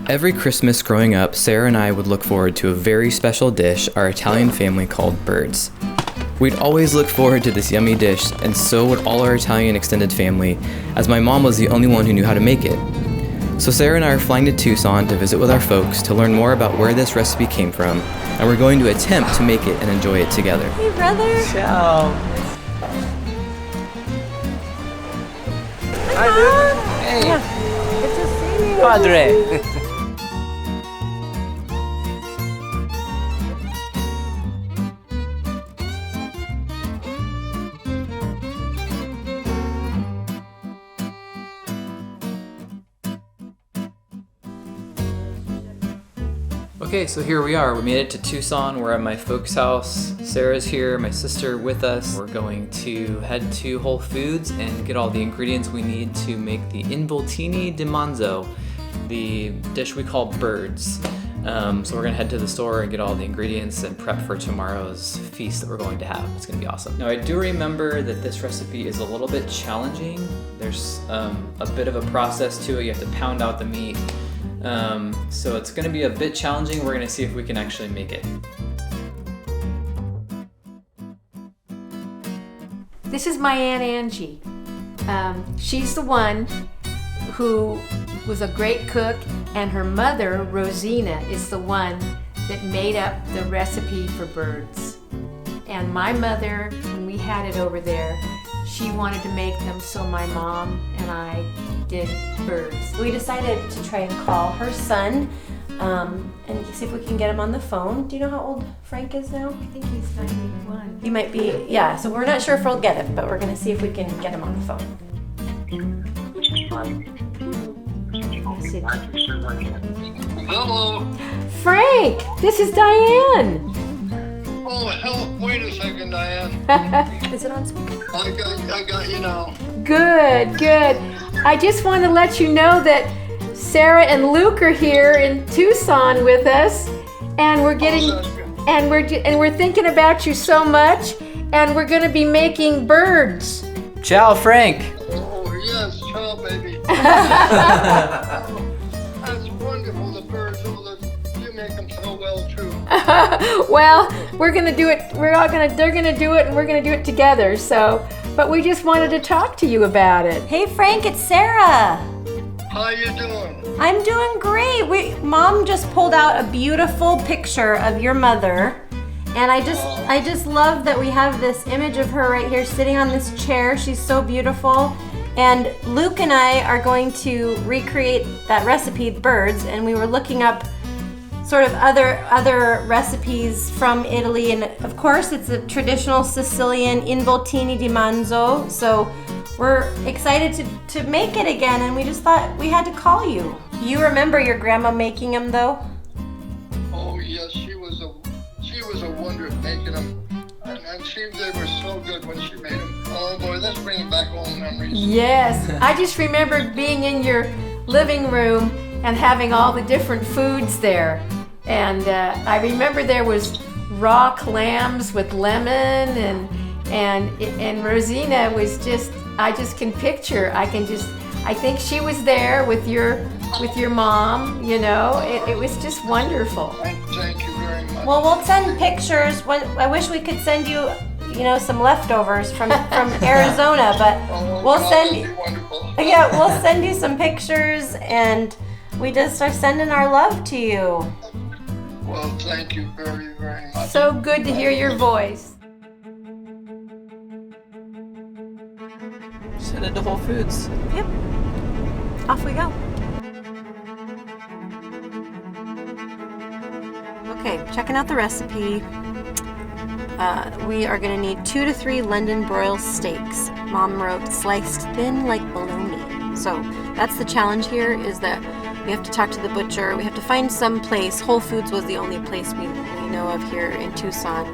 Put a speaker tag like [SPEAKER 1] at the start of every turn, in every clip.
[SPEAKER 1] Every Christmas growing up, Sarah and I would look forward to a very special dish our Italian family called birds. We'd always look forward to this yummy dish, and so would all our Italian extended family, as my mom was the only one who knew how to make it. So Sarah and I are flying to Tucson to visit with our folks to learn more about where this recipe came from, and we're going to attempt to make it and enjoy it together.
[SPEAKER 2] Hey, brother.
[SPEAKER 3] Ciao.
[SPEAKER 2] Hi,
[SPEAKER 3] Luke. Hey.
[SPEAKER 2] Yeah. Good to see you.
[SPEAKER 3] Padre.
[SPEAKER 1] Okay, so here we are. We made it to Tucson. We're at my folks' house. Sarah's here, my sister with us. We're going to head to Whole Foods and get all the ingredients we need to make the Involtini di Manzo, the dish we call birds. So we're gonna head to the store and get all the ingredients and prep for tomorrow's feast that we're going to have. It's gonna be awesome. Now I do remember that this recipe is a little bit challenging. There's a bit of a process to it. You have to pound out the meat. So it's going to be a bit challenging. We're going to see if we can actually make it.
[SPEAKER 2] This is my Aunt Angie. She's the one who was a great cook, and her mother, Rosina, is the one that made up the recipe for birds. And my mother, when we had it over there, she wanted to make them, so my mom and I did birds.
[SPEAKER 4] We decided to try and call her son and see if we can get him on the phone. Do you know how old Frank is now?
[SPEAKER 2] I think he's 91.
[SPEAKER 4] He might be, yeah, so we're not sure if we'll get him, but we're gonna see if we can get him on the phone.
[SPEAKER 5] Hello.
[SPEAKER 2] Frank, this is Diane.
[SPEAKER 5] Oh, hell, wait a second, Diane.
[SPEAKER 4] Is it on speaker?
[SPEAKER 5] I got you now.
[SPEAKER 2] Good. I just want to let you know that Sarah and Luke are here in Tucson with us, and we're getting and we're thinking about you so much, and we're going to be making birds.
[SPEAKER 3] Ciao, Frank.
[SPEAKER 5] Oh, yes, ciao, baby. That's wonderful, the birds. You make them so well, too.
[SPEAKER 2] Well, we're going to do it. They're going to do it, and we're going to do it together. So, but we just wanted to talk to you about it.
[SPEAKER 4] Hey Frank, it's Sarah.
[SPEAKER 5] How you doing?
[SPEAKER 4] I'm doing great. Mom just pulled out a beautiful picture of your mother, and I just love that we have this image of her right here sitting on this chair. She's so beautiful. And Luke and I are going to recreate that recipe, birds, and we were looking up sort of other recipes from Italy, and of course it's a traditional Sicilian Involtini di Manzo. So we're excited to make it again, and we just thought we had to call you. You remember your grandma making them, though?
[SPEAKER 5] Oh, yes, she was a wonder at making them. And they were so good when she made them. Oh boy, let's bring back old memories.
[SPEAKER 2] Yes, I just remember being in your living room and having all the different foods there. And I remember there was raw clams with lemon, and Rosina was just, I think she was there with your mom, you know. It was just wonderful.
[SPEAKER 5] Thank you very much.
[SPEAKER 4] Well, we'll send pictures. I wish we could send you, some leftovers from Arizona, but we'll send you some pictures, and we just are sending our love to you.
[SPEAKER 5] Well, thank you very, very much.
[SPEAKER 2] So good to hear your voice.
[SPEAKER 3] Just headed to Whole Foods.
[SPEAKER 4] Yep. Off we go. Okay, checking out the recipe. We are going to need 2 to 3 London broil steaks. Mom wrote sliced thin like bologna. So that's the challenge here, is that we have to talk to the butcher. We have to find some place. Whole Foods was the only place we know of here in Tucson.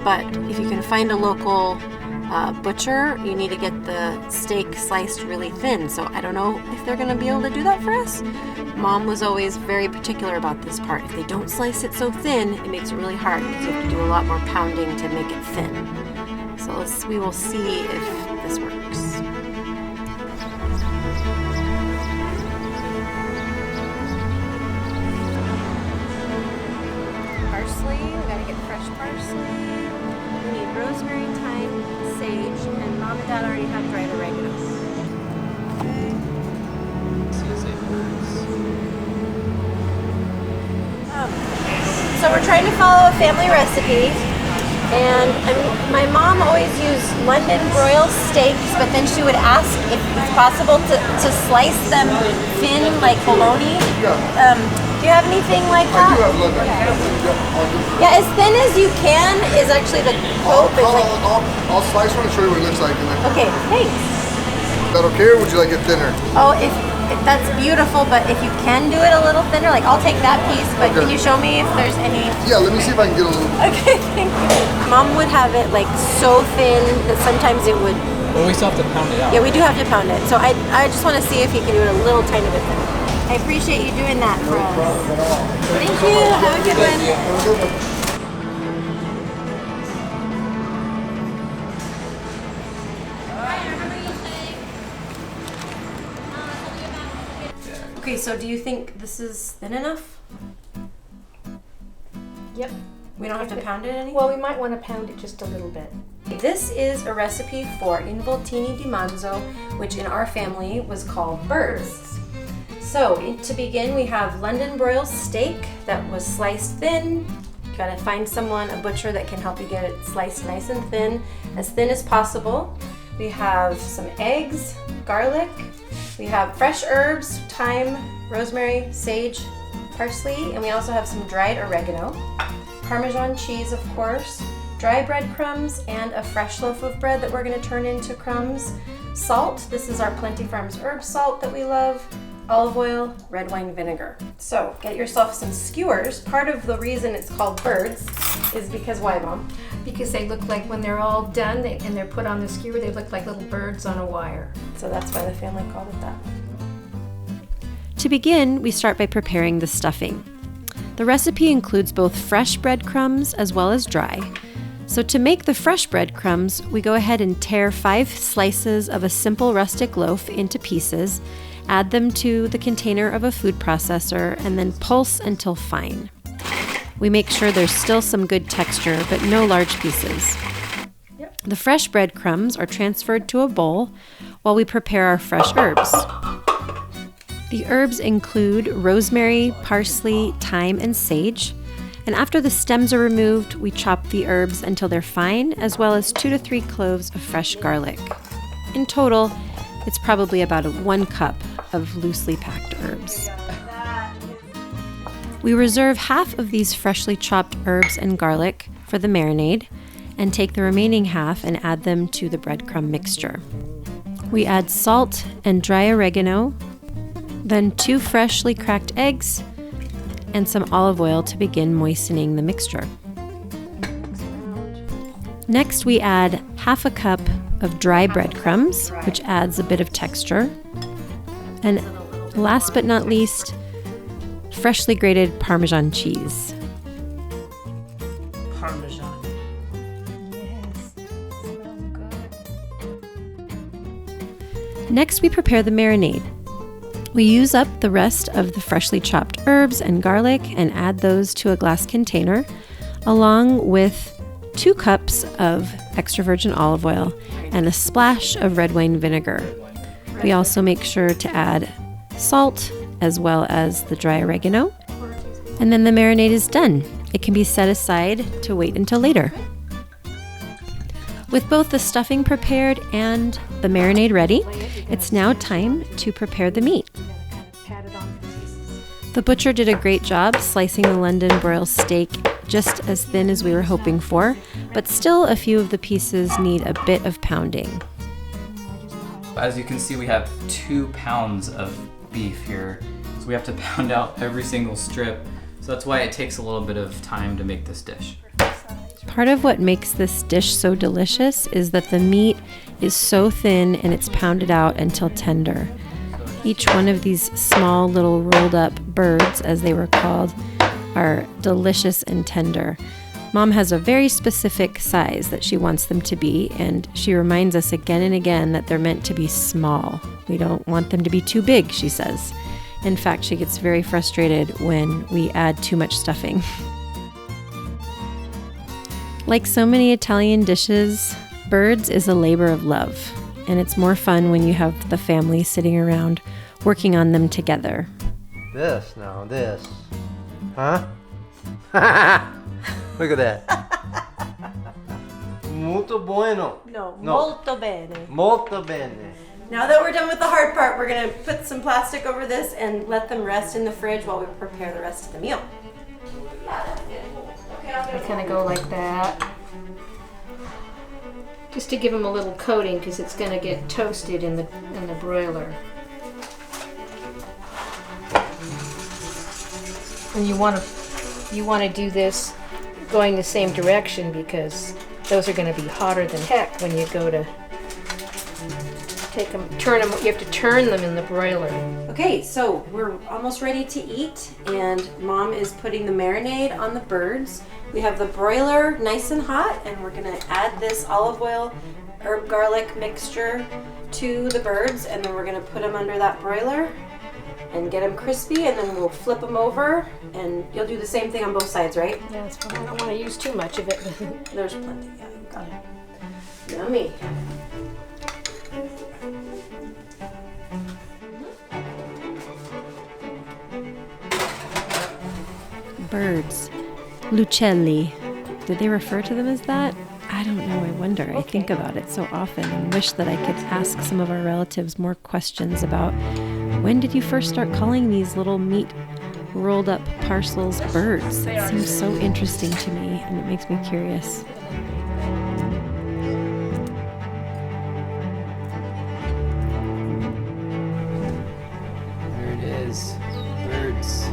[SPEAKER 4] But if you can find a local butcher, you need to get the steak sliced really thin. So I don't know if they're going to be able to do that for us. Mom was always very particular about this part. If they don't slice it so thin, it makes it really hard because you have to do a lot more pounding to make it thin. So we will see if this works. parsley. We need rosemary, thyme, sage, and Mom and Dad already have dried oregano. So we're trying to follow a family recipe, and my mom always used London broil steaks, but then she would ask if it's possible to slice them thin like bologna. Do you have anything like that?
[SPEAKER 5] I do have London.
[SPEAKER 4] Yeah, as thin as you can is actually the hope.
[SPEAKER 5] I'll slice one and show you what it looks like.
[SPEAKER 4] Okay, thanks.
[SPEAKER 5] Is that okay, or would you like it thinner?
[SPEAKER 4] Oh, if that's beautiful, but if you can do it a little thinner, like I'll take that piece, but
[SPEAKER 5] Okay.
[SPEAKER 4] can you show me if there's any?
[SPEAKER 5] Yeah, let me see if I can get a little.
[SPEAKER 4] Okay, thank you. Mom would have it like so thin that sometimes it would.
[SPEAKER 3] Well, we still have to pound it out.
[SPEAKER 4] Yeah, we do have to pound it. So I just want to see if you can do it a little tiny bit thinner. I appreciate you doing that for us. Thank you. Have a good one. Okay, so do you think this is thin enough?
[SPEAKER 2] Yep.
[SPEAKER 4] We don't have to pound it anymore?
[SPEAKER 2] Well, we might want to pound it just a little bit.
[SPEAKER 4] This is a recipe for Involtini di Manzo, which in our family was called birds. So to begin, we have London broil steak that was sliced thin. Gotta find someone, a butcher, that can help you get it sliced nice and thin as possible. We have some eggs, garlic. We have fresh herbs, thyme, rosemary, sage, parsley, and we also have some dried oregano. Parmesan cheese, of course, dry breadcrumbs, and a fresh loaf of bread that we're going to turn into crumbs. Salt, this is our Plenty Farms herb salt that we love. Olive oil, red wine vinegar. So get yourself some skewers. Part of the reason it's called birds is because why, Mom?
[SPEAKER 2] Because they look like when they're all done and they're put on the skewer, they look like little birds on a wire.
[SPEAKER 4] So that's why the family called it that.
[SPEAKER 6] To begin, we start by preparing the stuffing. The recipe includes both fresh breadcrumbs as well as dry. So to make the fresh breadcrumbs, we go ahead and tear 5 slices of a simple rustic loaf into pieces, add them to the container of a food processor, and then pulse until fine. We make sure there's still some good texture, but no large pieces. The fresh breadcrumbs are transferred to a bowl while we prepare our fresh herbs. The herbs include rosemary, parsley, thyme, and sage. And after the stems are removed, we chop the herbs until they're fine, as well as 2 to 3 cloves of fresh garlic. In total, it's probably about 1 cup of loosely packed herbs. We reserve half of these freshly chopped herbs and garlic for the marinade, and take the remaining half and add them to the breadcrumb mixture. We add salt and dry oregano, then 2 freshly cracked eggs, and some olive oil to begin moistening the mixture. Next, we add half a cup of dry breadcrumbs, which adds a bit of texture. And last but not least, freshly grated Parmesan cheese.
[SPEAKER 3] Parmesan.
[SPEAKER 2] Yes, smells good.
[SPEAKER 6] Next, we prepare the marinade. We use up the rest of the freshly chopped herbs and garlic and add those to a glass container, along with 2 cups of extra virgin olive oil and a splash of red wine vinegar. We also make sure to add salt as well as the dry oregano. And then the marinade is done. It can be set aside to wait until later. With both the stuffing prepared and the marinade ready, it's now time to prepare the meat. The butcher did a great job slicing the London broil steak just as thin as we were hoping for, but still a few of the pieces need a bit of pounding.
[SPEAKER 1] As you can see, we have 2 pounds of beef here, so we have to pound out every single strip. So that's why it takes a little bit of time to make this dish.
[SPEAKER 6] Part of what makes this dish so delicious is that the meat is so thin and it's pounded out until tender. Each one of these small little rolled up birds, as they were called, are delicious and tender. Mom has a very specific size that she wants them to be, and she reminds us again and again that they're meant to be small. We don't want them to be too big, she says. In fact, she gets very frustrated when we add too much stuffing. Like so many Italian dishes, birds is a labor of love, and it's more fun when you have the family sitting around working on them together.
[SPEAKER 7] This now, this. Huh? Look at that. Molto bueno.
[SPEAKER 4] No,
[SPEAKER 7] No.
[SPEAKER 4] molto bene.
[SPEAKER 7] Molto bene.
[SPEAKER 4] Now that we're done with the hard part, we're gonna put some plastic over this and let them rest in the fridge while we prepare the rest of the meal.
[SPEAKER 2] I kind of go like that. Just to give them a little coating because it's going to get toasted in the broiler. And you want to do this going the same direction because those are going to be hotter than heck when you go to take them, turn them. You have to turn them in the broiler.
[SPEAKER 4] Okay, so we're almost ready to eat, and Mom is putting the marinade on the birds. We have the broiler nice and hot, and we're gonna add this olive oil, herb garlic mixture to the birds, and then we're gonna put them under that broiler and get them crispy, and then we'll flip them over, and you'll do the same thing on both sides, right?
[SPEAKER 2] Yeah, that's fine. I don't want to use too much of it.
[SPEAKER 4] There's plenty, yeah, you got it. Yummy.
[SPEAKER 6] Birds. Uccelli. Did they refer to them as that? I don't know. I wonder. I think about it so often and wish that I could ask some of our relatives more questions about when did you first start calling these little meat rolled up parcels birds? It seems so interesting to me and it makes me curious.
[SPEAKER 3] There it is. Birds.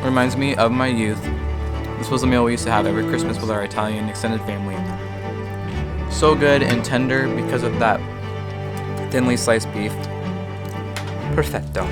[SPEAKER 1] Reminds me of my youth. This was a meal we used to have every Christmas with our Italian extended family. So good and tender because of that thinly sliced beef. Perfetto.